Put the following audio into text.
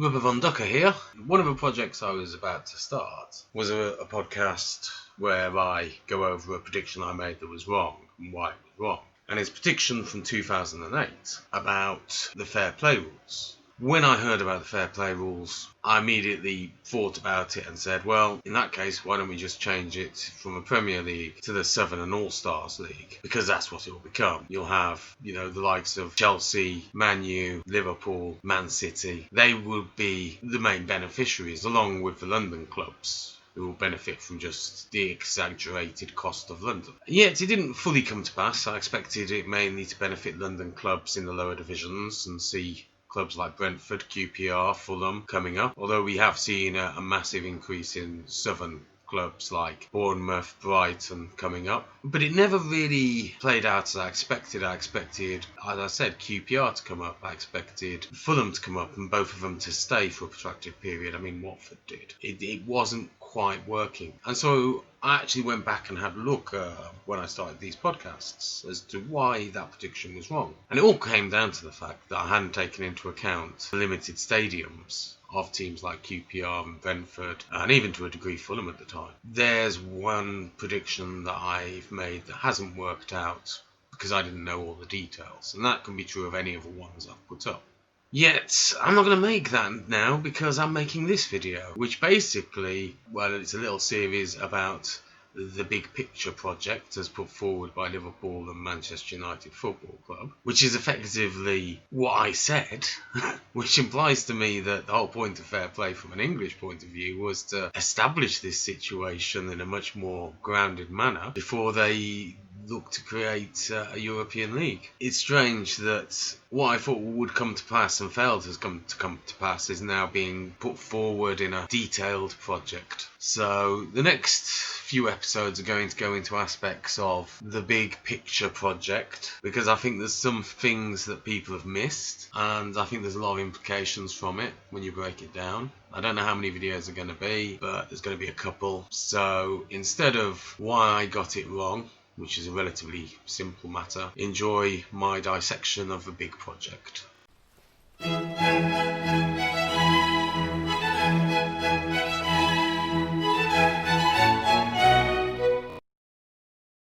Rubber Von Ducker here. One of the projects I was about to start was a podcast where I go over a prediction I made that was wrong and why it was wrong. And it's a prediction from 2008 about the fair play rules. When I heard about the fair play rules, I immediately thought about it and said, well, in that case, why don't we just change it from a Premier League to the Southern All-Stars League? Because that's what it will become. You'll have, the likes of Chelsea, Man U, Liverpool, Man City. They will be the main beneficiaries, along with the London clubs, who will benefit from just the exaggerated cost of London. Yet it didn't fully come to pass. I expected it mainly to benefit London clubs in the lower divisions and see clubs like Brentford, QPR, Fulham coming up, although we have seen a massive increase in southern clubs like Bournemouth, Brighton coming up. But it never really played out as I expected. I expected, as I said, QPR to come up. I expected Fulham to come up and both of them to stay for a protracted period. I mean, Watford did. It wasn't quite working. And so I actually went back and had a look when I started these podcasts as to why that prediction was wrong. And it all came down to the fact that I hadn't taken into account the limited stadiums of teams like QPR and Brentford, and even to a degree Fulham at the time. There's one prediction that I've made that hasn't worked out because I didn't know all the details, and that can be true of any of the ones I've put up. Yet, I'm not going to make that now because I'm making this video, which basically, well, it's a little series about the Big Picture project as put forward by Liverpool and Manchester United Football Club, which is effectively what I said, which implies to me that the whole point of fair play from an English point of view was to establish this situation in a much more grounded manner before they look to create a European League. It's strange that what I thought would come to pass and failed has come to pass is now being put forward in a detailed project. So the next few episodes are going to go into aspects of the Big Picture project because I think there's some things that people have missed and I think there's a lot of implications from it when you break it down. I don't know how many videos are going to be, but there's going to be a couple. So instead of why I got it wrong, which is a relatively simple matter, enjoy my dissection of the big project.